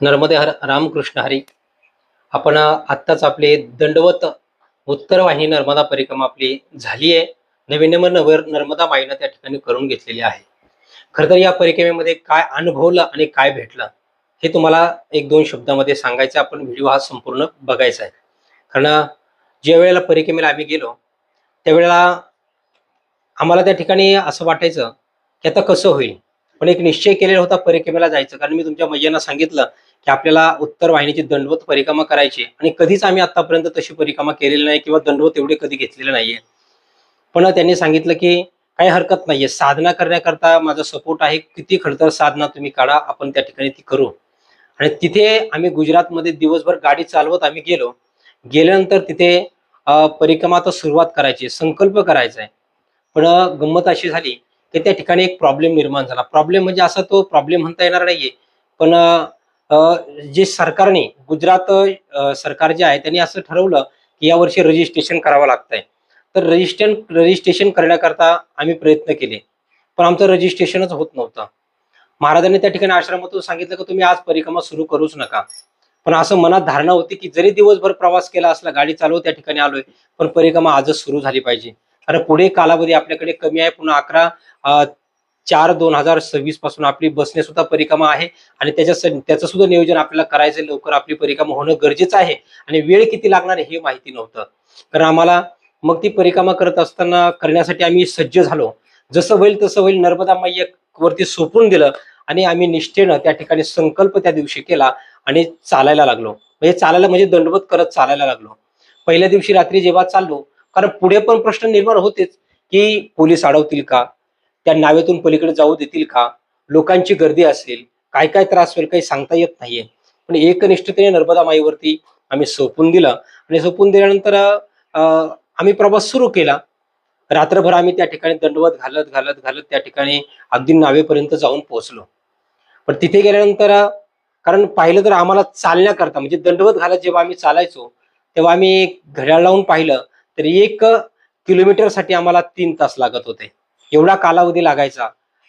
नर्मदे हर रामकृष्ण हरी. आपण आत्ताच आपले दंडवत उत्तर वाहिनी नर्मदा परिक्रमा आपली झाली आहे. नवीन नर्मदा माईनं त्या ठिकाणी करून घेतलेली आहे. खरं तर या परिक्रमेमध्ये काय अनुभवलं आणि काय भेटलं हे तुम्हाला एक दोन शब्दामध्ये सांगायचं. आपण व्हिडिओ हा संपूर्ण बघायचा आहे. कारण ज्या वेळेला परिक्रमेला आम्ही गेलो त्यावेळेला आम्हाला त्या ठिकाणी असं वाटायचं की आता कसं होईल. पण एक निश्चय केलेला होता परिक्रमेला जायचं. कारण मी तुमच्या मैयांना सांगितलं की आपल्याला उत्तर वाहिनीची दंडवत परिक्रमा करायची आणि कधीच आम्ही आतापर्यंत तशी परिक्रमा केलेली नाही किंवा दंडवत एवढे कधी घेतलेले नाहीये. पण त्यांनी सांगितलं की काही हरकत नाहीये, साधना करण्याकरता माझा सपोर्ट आहे, किती खडतर साधना तुम्ही काढा, आपण त्या ठिकाणी ती करू. आणि तिथे आम्ही गुजरातमध्ये दिवसभर गाडी चालवत आम्ही गेलो. गेल्यानंतर तिथे परिक्रमा तर सुरुवात करायची, संकल्प करायचा आहे. पण गंमत अशी झाली की त्या ठिकाणी एक प्रॉब्लेम निर्माण झाला. प्रॉब्लेम म्हणजे असा तो प्रॉब्लेम म्हणता येणार नाहीये. पण जे सरकारने गुजरात सरकार जे आहे त्यांनी असं ठरवलं की यावर्षी रजिस्ट्रेशन करावं लागतंय. तर रजिस्ट्रेशन करण्याकरता आम्ही प्रयत्न केले. पण आमचं रजिस्ट्रेशनच होत नव्हतं. महाराजांनी त्या ठिकाणी आश्रमातून सांगितलं की तुम्ही आज परिक्रमा सुरू करूच नका. पण असं मनात धारणा होती की जरी दिवसभर प्रवास केला असला, गाडी चालवत त्या ठिकाणी आलोय, पण परिक्रमा आजच सुरू झाली पाहिजे. कारण पुढे कालावधी आपल्याकडे कमी आहे. पुन्हा 11/4/2026 पासून आपली बसने सुद्धा परिक्रमा आहे आणि त्याचं सुद्धा नियोजन आपल्याला करायचं. लवकर आपली परिक्रमा होणं गरजेचं आहे आणि वेळ किती लागणार हे माहिती नव्हतं. कारण आम्हाला मग ती परिक्रमा करण्यासाठी आम्ही सज्ज झालो. जसं होईल तसं होईल, नर्मदा मैया वरती सोपून दिलं आणि आम्ही निष्ठेनं त्या ठिकाणी संकल्प त्या दिवशी केला आणि चालायला लागलो. म्हणजे चालायला म्हणजे दंडवत करत चालायला लागलो. पहिल्या दिवशी रात्री जेव्हा चाललो, कारण पुढे पण प्रश्न निर्माण होतेच की पोलीस अडवतील का, त्या नावेतून पलीकडे जाऊ देतील का, लोकांची गर्दी असेल, काय काय त्रास होईल काही सांगता येत नाहीये. पण एकनिष्ठतेने नर्मदा माईवरती आम्ही सोपून दिलं आणि सोपून दिल्यानंतर आम्ही प्रवास सुरू केला. रात्रभर आम्ही त्या ठिकाणी दंडवत घालत घालत घालत त्या ठिकाणी अगदी नावेपर्यंत जाऊन पोहोचलो. पण तिथे गेल्यानंतर कारण पाहिलं तर आम्हाला चालण्याकरता म्हणजे दंडवत घालत जेव्हा आम्ही चालायचो तेव्हा आम्ही घड्याळ लावून पाहिलं तर 1 किलोमीटरसाठी आम्हाला 3 तास लागत होते. एवढा कालावधी लागायचा.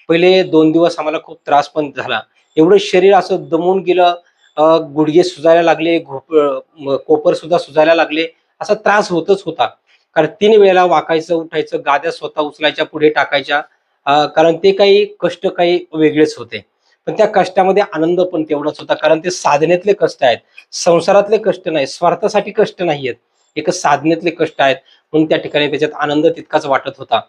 पहिले 2 दिवस आम्हाला खूप त्रास पण झाला. एवढं शरीर असं दमून गेलं. गुडघे सुजायला लागले, कोपर सुद्धा सुजायला लागले. असा त्रास होतच होता. कारण 3 वेळेला वाकायचं, उठायचं, गाद्या स्वतः उचलायच्या, पुढे टाकायच्या. कारण ते काही कष्ट काही वेगळेच होते. पण त्या कष्टामध्ये आनंद पण तेवढाच होता. कारण ते साधनेतले कष्ट आहेत. संसारातले कष्ट नाही, स्वार्थासाठी कष्ट नाहीयेत. एक साधनेतले कष्ट आहेत. म्हणून त्या ठिकाणी त्याच्यात आनंद तितकाच वाटत होता.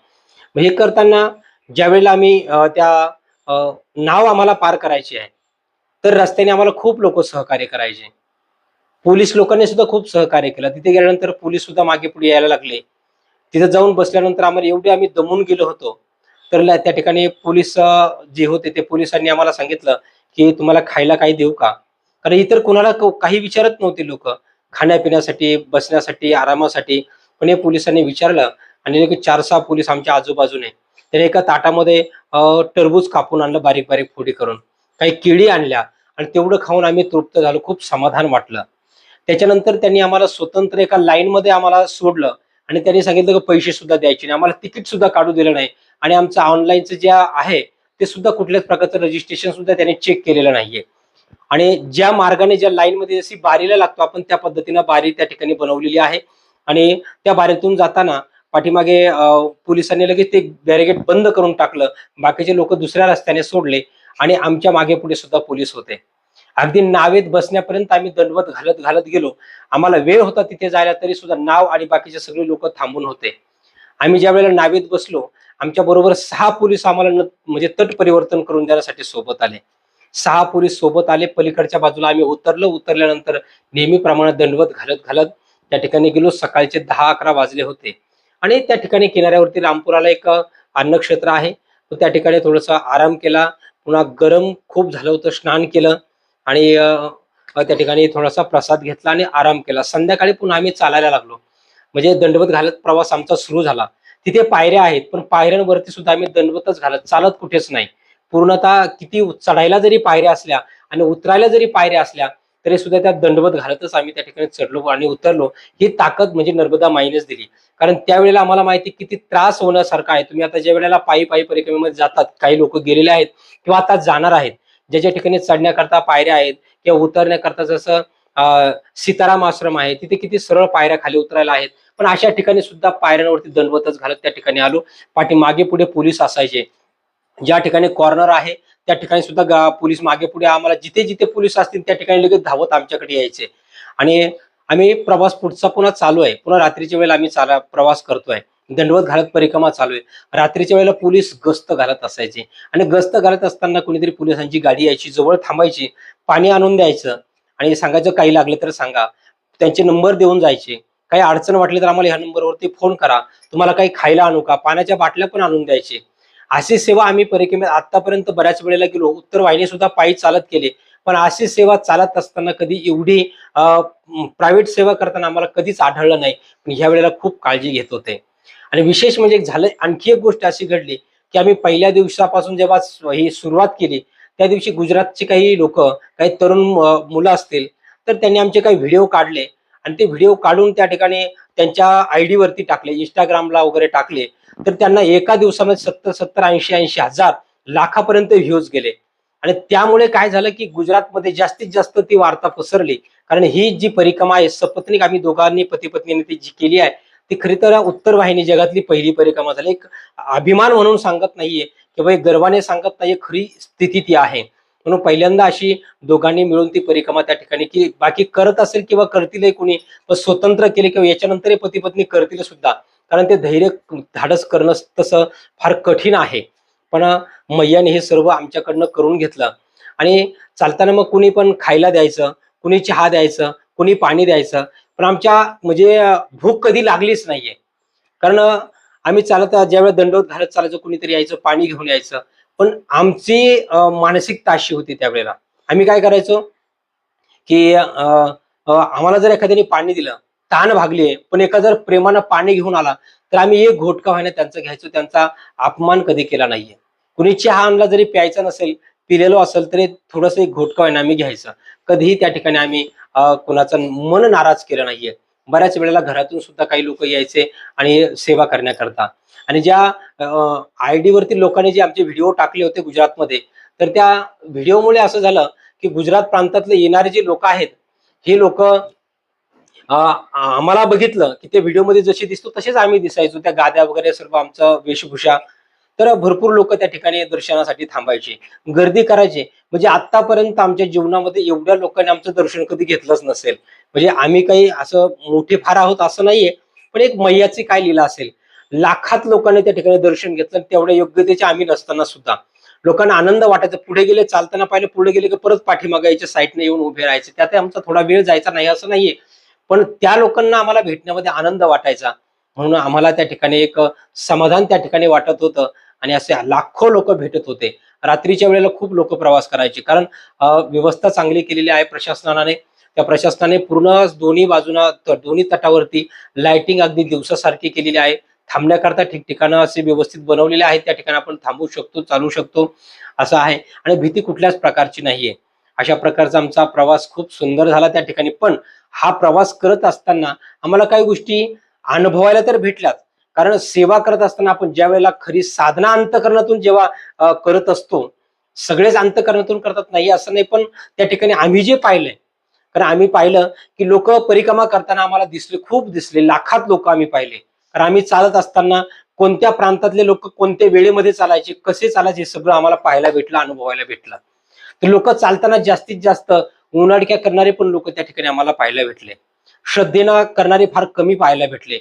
मग हे करताना ज्यावेळेला आम्ही नाव आम्हाला पार करायची आहे, तर रस्त्याने आम्हाला खूप लोक सहकार्य करायचे. पोलीस लोकांनी सुद्धा खूप सहकार्य केलं. तिथे गेल्यानंतर पोलीस सुद्धा मागे पुढे यायला लागले. तिथे जाऊन बसल्यानंतर आम्हाला एवढे आम्ही दमून गेलो होतो. तर त्या ठिकाणी पोलीस जे होते ते पोलिसांनी आम्हाला सांगितलं, की "तुम्हाला खायला काही देऊ का?" कारण इतर कोणाला काही विचारत नव्हते लोकं. खाण्यापिण्यासाठी, बसण्यासाठी, आरामासाठी. पण या पोलिसांनी विचारलं आणि लगेच 4-6 पोलीस आमच्या आजूबाजूने. त्याने एका ताटामध्ये टरबूज कापून आणलं बारीक-बारीक फोडी करून. काही केळी आणल्या आणि तेवढं खाऊन आम्ही तृप्त झालो. खूप समाधान वाटलं. त्याच्यानंतर त्यांनी आम्हाला स्वतंत्र एका लाईनमध्ये आम्हाला सोडलं आणि त्यांनी सांगितलं की पैसे सुद्धा द्यायचे नाही. आम्हाला तिकीट सुद्धा काढू दिलं नाही आणि आमचं ऑनलाईनचं जे आहे ते सुद्धा कुठल्याच प्रकारचं रजिस्ट्रेशन सुद्धा त्यांनी चेक केलेलं नाहीये. आणि ज्या मार्गाने ज्या लाईनमध्ये जशी बारीला लागतो आपण त्या पद्धतीनं बारी त्या ठिकाणी बनवलेली आहे. आणि त्या बारीतून जाताना पाठीमागे पोलिसांनी लगेच ते बॅरिगेट बंद करून टाकलं. बाकीचे लोक दुसऱ्या रस्त्याने सोडले आणि आमच्या मागे पुढे सुद्धा पोलीस होते. अगदी नावेत बसण्यापर्यंत आम्ही दंडवत घालत घालत गेलो. आम्हाला वेळ होता तिथे जायला तरी सुद्धा नाव आणि बाकीचे सगळे लोक थांबून होते. आम्ही ज्या वेळेला नावेत बसलो, आमच्या बरोबर 6 पोलीस आम्हाला म्हणजे तट परिवर्तन करून देण्यासाठी सोबत आले. 6 पोलीस सोबत आले. पलीकडच्या बाजूला आम्ही उतरलो. उतरल्यानंतर नेहमीप्रमाणे दंडवत घालत घालत त्या ठिकाणी गेलो. सकाळचे 10-11 वाजले होते आणि त्या ठिकाणी किनाऱ्यावरती रामपुराला एक अन्नक्षेत्र आहे. तर त्या ठिकाणी थोडासा आराम केला. पुन्हा गरम खूप झालं होतं, स्नान केलं आणि त्या ठिकाणी थोडासा प्रसाद घेतला आणि आराम केला. संध्याकाळी पुन्हा आम्ही चालायला लागलो. म्हणजे दंडवत घालत प्रवास आमचा सुरू झाला. तिथे पायऱ्या आहेत, पण पायऱ्यांवरती सुद्धा आम्ही दंडवतच घालत, चालत कुठेच नाही. पूर्णतः किती चढायला जरी पायऱ्या असल्या आणि उतरायला जरी पायऱ्या असल्या, तरी सुद्धा त्या दंडवत घालतच आम्ही त्या ठिकाणी चढलो आणि उतरलो. ही ताकद म्हणजे नर्मदा माईनेच दिली. कारण त्यावेळेला आम्हाला माहिती किती त्रास होण्यासारखा आहे. तुम्ही आता ज्या वेळेला पायी पायी परिक्रमेमध्ये जातात, काही लोक गेलेले आहेत किंवा आता जाणार आहेत. ज्या ठिकाणी चढण्याकरता पायऱ्या आहेत किंवा उतरण्याकरता जसं सीताराम आश्रम आहे, तिथे किती सरळ पायऱ्या खाली उतरायला आहेत, पण अशा ठिकाणी सुद्धा पायऱ्यांवरती दंडवतच घालत त्या ठिकाणी आलो. पाठीमागे पुढे पोलीस असायचे. ज्या ठिकाणी कॉर्नर आहे त्या ठिकाणी सुद्धा पोलीस मागे पुढे, आम्हाला जिथे जिथे पोलीस असतील त्या ठिकाणी लगेच धावत आमच्याकडे यायचे. आणि आम्ही प्रवास पुढचा पुन्हा चालू आहे, पुन्हा रात्रीच्या वेळेला आम्ही प्रवास करतोय, दंडवत घालत परिक्रमा चालू आहे. रात्रीच्या वेळेला पोलीस गस्त घालत असायचे आणि गस्त घालत असताना कुणीतरी पोलिसांची गाडी यायची, जवळ थांबायची, पाणी आणून द्यायचं आणि सांगायचं काही लागलं तर सांगा. त्यांचे नंबर देऊन जायचे. काही अडचण वाटली तर आम्हाला ह्या नंबरवरती फोन करा, तुम्हाला काही खायला आणू का, पाण्याच्या बाटल्या पण आणून द्यायचे. अशी सेवा आम्ही परिक्रमेत आतापर्यंत बऱ्याच वेळेला गेलो. उत्तर वाहिनी सुद्धा पायी चालत केले, पण अशी सेवा चालत असताना कधी एवढी प्रायव्हेट सेवा करताना आम्हाला कधीच आढळलं नाही. पण ह्या वेळेला खूप काळजी घेत होते. आणि विशेष म्हणजे झालं आणखी एक गोष्ट अशी घडली की आम्ही पहिल्या दिवसापासून जेव्हा ही सुरुवात केली त्या दिवशी गुजरातचे काही लोक, काही तरुण मुलं असतील, तर त्यांनी आमचे काही व्हिडिओ काढले आणि ते व्हिडिओ काढून त्या ठिकाणी त्यांच्या आयडी वरती टाकले, इंस्टाग्रामला वगैरे टाकले. तर त्यांना एका दिवसामध्ये 70-70, 80-80 हजार, लाखापर्यंत व्ह्यूज गेले. आणि त्यामुळे काय झालं की गुजरातमध्ये जास्तीत जास्त ती वार्ता पसरली. कारण ही जी परिक्रमा आहे सपत्नीक, आम्ही दोघांनी पती पत्नीने ती जी केली आहे, ती खरी तर उत्तर वाहिनी जगातली पहिली परिक्रमा झाली. एक अभिमान म्हणून सांगत नाहीये किंवा एक गर्वाने सांगत नाहीये, खरी स्थिती ती आहे. म्हणून पहिल्यांदा अशी दोघांनी मिळून ती परिक्रमा त्या ठिकाणी केली. बाकी करत असेल किंवा करतील कुणी, पण स्वतंत्र केले किंवा याच्यानंतर पती पत्नी करतील सुद्धा, कारण ते धैर्य धाडस करणं तसं फार कठीण आहे. पण मैयाने हे सर्व आमच्याकडनं करून घेतलं. आणि चालताना मग कुणी पण खायला द्यायचं, कुणी चहा द्यायचं, कुणी पाणी द्यायचं. पण आमच्या म्हणजे भूक कधी लागलीच नाहीये. कारण आम्ही चालत ज्यावेळेस दंडवत घालत चालायचो, कुणीतरी यायचं, पाणी घेऊन यायचं. पण आमची मानसिकता अशी होती त्यावेळेला, आम्ही काय करायचो की आम्हाला जर एखाद्याने पाणी दिलं, तहान भागली, पण एका जर प्रेमानं पाणी घेऊन आला, तर आम्ही एक घोटका व्हायला त्यांचं घ्यायचो. त्यांचा अपमान कधी केला नाहीये. कुणी चहा आणला जरी प्यायचा नसेल, पिलेलो असेल तरी थोडस एक घोटका व्हायला आम्ही घ्यायचं. कधीही त्या ठिकाणी आम्ही कुणाचं मन नाराज केलं नाहीये. बऱ्याच वेळेला घरातून सुद्धा काही लोक यायचे आणि सेवा करण्याकरता. आणि ज्या आयडी वरती लोकांनी जे आमचे व्हिडिओ टाकले होते गुजरातमध्ये, तर त्या व्हिडिओमुळे असं झालं की गुजरात प्रांतातले येणारे जे लोक आहेत, हे लोक आम्हाला बघितलं की ते व्हिडिओमध्ये जसे दिसतो तसेच आम्ही दिसायचो, त्या गाद्या वगैरे सर्व आमचं वेशभूषा. तर भरपूर लोक त्या ठिकाणी दर्शनासाठी थांबायचे, गर्दी करायचे. म्हणजे आतापर्यंत आमच्या जीवनामध्ये एवढ्या लोकांनी आमचं दर्शन कधी घेतलंच नसेल. म्हणजे आम्ही काही असं मोठे फार आहोत असं नाहीये, पण एक मैयाची काय लीला असेल. लाखात लोकांनी त्या ठिकाणी दर्शन घेतलं. तेवढ्या योग्यतेचे आम्ही नसताना सुद्धा लोकांना आनंद वाटायचा. पुढे गेले, चालताना पाहिलं, पुढे गेले की परत पाठीमागायच्या साईडने येऊन उभे राहायचे. त्यात आमचा थोडा वेळ जायचा नाही असं नाहीये, पण त्या लोकांना आम्हाला भेटण्यामध्ये आनंद वाटायचा. म्हणून आम्हाला त्या ठिकाणी एक समाधान त्या ठिकाणी वाटत होतं. आणि असे लाखो लोक भेटत होते. रात्रीच्या वेळेला खूप लोक प्रवास करायचे, कारण व्यवस्था चांगली केलेली आहे प्रशासनाने. त्या प्रशासनाने पूर्ण दोन्ही बाजूना, दोन्ही तटावरती लाइटिंग अगदी दिवसासारखी केलेली आहे. थांबण्याकरता ठिकठिकाणं असे व्यवस्थित बनवलेले आहेत, त्या ठिकाणी आपण थांबू शकतो, चालू शकतो, असं आहे. आणि भीती कुठल्याच प्रकारची नाहीये. अशा प्रकारचा आमचा प्रवास खूप सुंदर झाला त्या ठिकाणी. पण हा प्रवास करत असताना आम्हाला काही गोष्टी अनुभवायला तर भेटल्यात. कारण सेवा करत असताना आपण ज्या वेळेला खरी साधना अंतकरणातून जेव्हा करत असतो, सगळेच अंतकरणातून करतात नाही असं नाही, पण त्या ठिकाणी आम्ही जे पाहिलंय, कारण आम्ही पाहिलं की लोक परिक्रमा करताना आम्हाला दिसले, खूप दिसले, लाखात लोक आम्ही पाहिले. कारण आम्ही चालत असताना कोणत्या प्रांतातले लोक कोणत्या वेळेमध्ये चालायचे, कसे चालायचे, हे सगळं आम्हाला पाहायला भेटलं, अनुभवायला भेटलं. तर लोक चालताना जास्तीत जास्त उन्हाडक्या करणारे पण लोक त्या ठिकाणी आम्हाला पाहायला भेटले. श्रद्धेनं करणारे फार कमी पाहायला भेटले.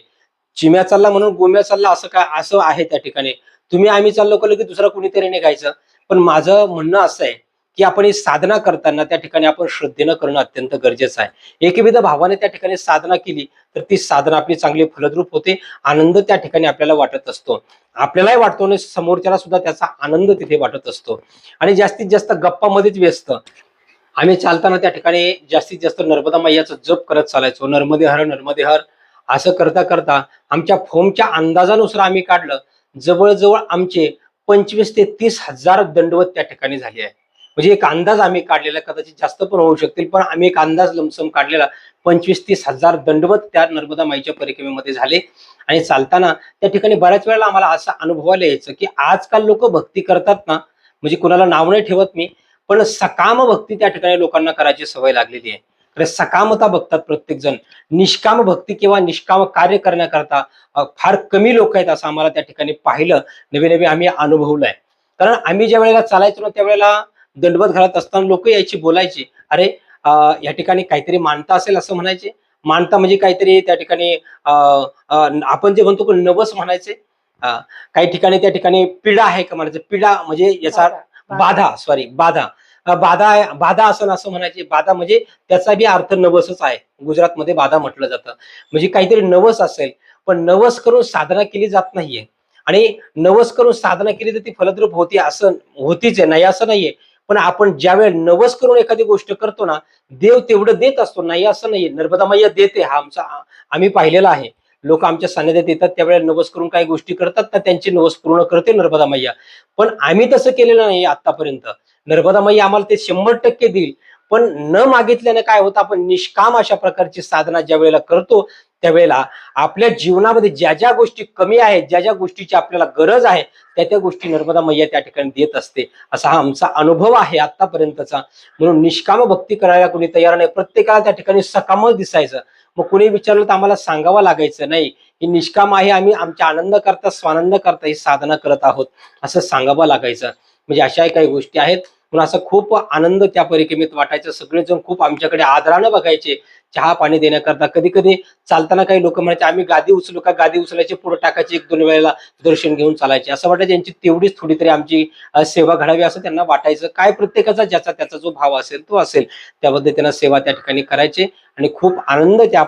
चिम्या चालला म्हणून गोम्या चालला असं काय, असं आहे त्या ठिकाणी. तुम्ही आम्ही चाललो की दुसरा कुणीतरी निघायचं. पण माझं म्हणणं असं आहे की आपण ही साधना करताना त्या ठिकाणी आपण श्रद्धेनं करणं अत्यंत गरजेचं आहे. एकविध भावाने त्या ठिकाणी साधना केली तर ती साधना आपली चांगली फलद्रूप होते. आनंद त्या ठिकाणी आपल्याला वाटत असतो, आपल्यालाही वाटतो आणि समोरच्याला सुद्धा त्याचा आनंद तिथे वाटत असतो. आणि जास्तीत जास्त गप्पामध्येच व्यस्त आम्ही चालताना त्या ठिकाणी जास्तीत जास्त नर्मदा मैयाचा जप करत चालायचो. नर्मदे हर, नर्मदे हर, असं करता करता आमच्या फोमच्या अंदाजानुसार आम्ही काढलं, जवळजवळ आमचे 25 ते 30 हजार दंडवत त्या ठिकाणी झाले आहे. म्हणजे एक अंदाज आम्ही काढलेला, कदाचित जास्त पण होऊ शकतील, पण आम्ही एक अंदाज लमसम काढलेला, 25-30 हजार दंडवत त्या नर्मदा माईच्या परिक्रमेमध्ये झाले. आणि चालताना त्या ठिकाणी बऱ्याच वेळेला आम्हाला असं अनुभवायला यायचं की आजकाल लोक भक्ती करतात ना, म्हणजे कुणाला नाव नाही ठेवत मी, पण सकाम भक्ती त्या ठिकाणी लोकांना करायची सवय लागलेली आहे. तर सकामता बघतात प्रत्येक जण. निष्काम भक्ती किंवा निष्काम कार्य करण्याकरता फार कमी लोक आहेत असं आम्हाला त्या ठिकाणी पाहिलं, नवे नवे आम्ही अनुभवलंय. कारण आम्ही ज्या वेळेला चालायचो ना त्यावेळेला दंडवत घालत असताना लोक यायची बोलायची, अरे या ठिकाणी काहीतरी मानता असेल असं म्हणायचे. मानता म्हणजे काहीतरी त्या ठिकाणी आपण जे म्हणतो की नवस म्हणायचे. अ, काही ठिकाणी त्या ठिकाणी पीडा आहे का म्हणायचं, पीडा म्हणजे याचा बाधा, बाधा. बाधा, सॉरी बाधा. बाधा बाधा असं असं म्हणायचे. बाधा म्हणजे त्याचा बी अर्थ नवसच आहे. गुजरातमध्ये बाधा म्हटलं जातं. म्हणजे काहीतरी नवस असेल, पण नवस करून साधना केली जात नाहीये. आणि नवस करून साधना केली तर ती फलद्रूप होती असं होतीच आहे, नाही असं नाहीये. पण आपण ज्यावेळेस नवस करून एखादी गोष्ट करतो ना, देव तेवढं देत असतो, नाही असं नाहीये. नर्मदा मैया देते, हा आमचा आम्ही पाहिलेला आहे. लोक आमच्या सानिध्यात येतात त्यावेळेला नवस करून काही गोष्टी करतात तर त्यांची नवस पूर्ण करते नर्मदा मैया. पण आम्ही तसं केलेलं नाही आतापर्यंत. नर्मदा मैया आम्हाला ते 100% देईल. पण न मागितल्याने काय होतं, आपण निष्काम अशा प्रकारची साधना ज्या वेळेला करतो त्यावेळेला आपल्या जीवनामध्ये ज्या ज्या गोष्टी कमी आहेत, ज्या ज्या गोष्टीची आपल्याला गरज आहे, त्या त्या गोष्टी नर्मदा मैया त्या ठिकाणी देत असते. असा हा आमचा अनुभव आहे आतापर्यंतचा. म्हणून निष्काम भक्ती करायला कोणी तयार नाही. प्रत्येकाला त्या ठिकाणी सकामच दिसायचं. मग कोणी विचारलं तर आम्हाला सांगावं लागायचं, नाही ही निष्काम आहे, आम्ही आमच्या आनंद करता स्वानंद करता ही साधना करत आहोत असं सांगावं लागायचं. म्हणजे अशाही काही गोष्टी आहेत. म्हणून असं खूप आनंद त्या परिक्रमेत वाटायचं. सगळेजण खूप आमच्याकडे आदरानं बघायचे. चहा पाणी देण्याकरता कधी कधी चालताना काही लोक म्हणायचे, आम्ही गादी उचलू का? गादी उचलायचे, पुढे टाकायचे, 1-2 वेळेला दर्शन घेऊन चालायचे. असं वाटायचं यांची तेवढीच थोडी तरी आमची सेवा घडावी असं त्यांना वाटायचं. काय प्रत्येकाचा ज्याचा त्याचा जो भाव असेल तो असेल त्या पद्धतीनं सेवा त्या ठिकाणी करायचे. आणि खूप आनंद त्या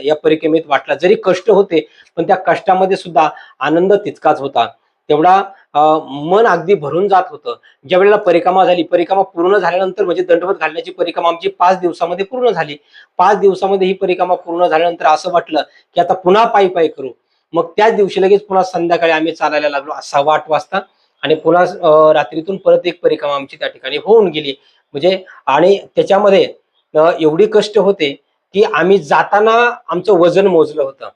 या परिक्रमेत वाटला. जरी कष्ट होते पण त्या कष्टामध्ये सुद्धा आनंद तितकाच होता. तेवढा मन अगदी भरून जात होतं. ज्या वेळेला परिक्रमा झाली, परिक्रमा पूर्ण झाल्यानंतर म्हणजे दंडवत घालण्याची परिक्रमा आमची 5 दिवसामध्ये पूर्ण झाली. 5 दिवसामध्ये ही परिक्रमा पूर्ण झाल्यानंतर असं वाटलं की आता पुन्हा पायी पायी करू. मग त्याच दिवशी लगेच पुन्हा संध्याकाळी आम्ही चालायला लागलो 6:15 वाजता. आणि पुन्हा रात्रीतून परत एक परिक्रमा आमची त्या ठिकाणी होऊन गेली. म्हणजे आणि त्याच्यामध्ये एवढी कष्ट होते की आम्ही जाताना आमचं वजन मोजलं होतं.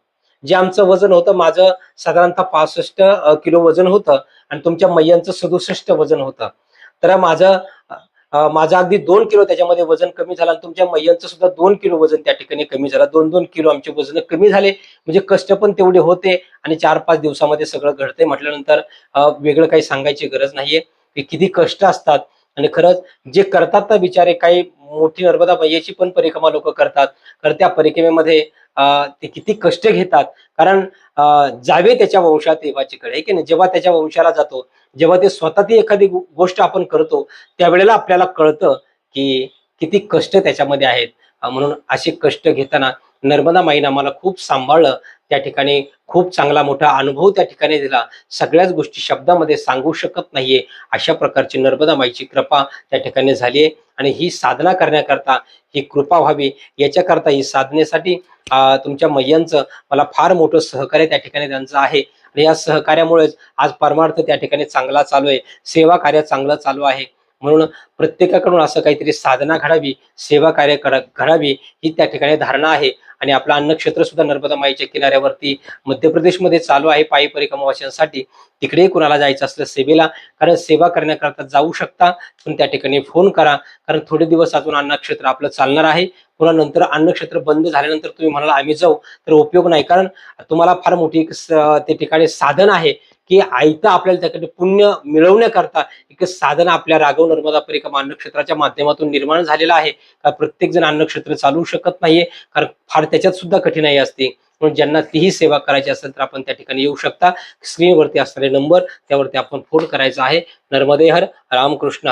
जे आमचं वजन होतं, माझं साधारणतः 65 किलो वजन होतं आणि तुमच्या मैयांचं 67 वजन होतं. तर माझं अगदी 2 किलो त्याच्यामध्ये वजन कमी झालं आणि तुमच्या मैयांचं सुद्धा 2 किलो वजन त्या ठिकाणी कमी झालं. 2-2 किलो आमचे वजन कमी झाले. म्हणजे कष्ट पण तेवढे होते आणि 4-5 दिवसामध्ये सगळं घडतंय म्हटल्यानंतर वेगळं काही सांगायची गरज नाहीये की किती कष्ट असतात. आणि खरंच जे करतात ना बिचारे, काही मोठी नर्मदा मैयाची पण परिक्रमा लोक करतात. तर त्या परिक्रमेमध्ये ते किती कष्ट घेतात. कारण जावे त्याच्या वंशात देवाचीकडे, आहे की नाही? जेव्हा त्याच्या वंशाला जातो, जेव्हा ते स्वतः ती एखादी गोष्ट आपण करतो, त्यावेळेला आपल्याला कळतं की किती कष्ट त्याच्यामध्ये आहेत. म्हणून असे कष्ट घेताना नर्मदा माईनं आम्हाला खूप सांभाळलं. त्या ठिकाणी खूप चांगला मोठा अनुभव त्या ठिकाणी दिला. सगळ्याच गोष्टी शब्दामध्ये सांगू शकत नाहीये, अशा प्रकारची नर्मदा माईची कृपा त्या ठिकाणी झाली आहे. आणि ही साधना करण्याकरता ही कृपा व्हावी याच्याकरता, ही साधनेसाठी तुमच्या मैयांचं मला फार मोठं सहकार्य त्या ठिकाणी त्यांचं आहे. आणि या सहकार्यामुळेच आज परमार्थ त्या ठिकाणी चांगला चालू आहे, सेवा कार्य चांगलं चालू आहे. म्हणून प्रत्येकाकडून असं काहीतरी साधना घडावी, सेवा कार्य घडावी ही त्या ठिकाणी धारणा आहे. आणि आपलं अन्नक्षेत्र सुद्धा नर्मदा माईच्या किनाऱ्यावरती मध्य प्रदेशमध्ये चालू आहे पायी परिक्रमावाशांसाठी. तिकडेही कुणाला जायचं असलं सेवेला, कारण सेवा करण्याकरता जाऊ शकता, पण त्या ठिकाणी फोन करा. कारण थोडे दिवस अजून अन्नक्षेत्र आपलं चालणार आहे. पुन्हा नंतर अन्नक्षेत्र बंद झाल्यानंतर तुम्ही म्हणाला आम्ही जाऊ, तर उपयोग नाही. कारण तुम्हाला फार मोठी एक ते ठिकाणी साधन आहे की आयतं आपल्याला त्याकडे पुण्य मिळवण्याकरता एक साधन आपल्या राघव नर्मदा परिक्रमा अन्नक्षेत्राच्या माध्यमातून निर्माण झालेला आहे. का प्रत्येक जण अन्नक्षेत्र चालवू शकत नाहीये, कारण फार त्याच्यात सुद्धा कठीणाई असते. म्हणून ज्यांना तीही सेवा करायची असेल तर आपण त्या ठिकाणी येऊ शकता. स्क्रीनवरती असणारे नंबर त्यावरती आपण फोन करायचा आहे. नर्मदे हर, रामकृष्ण हरी.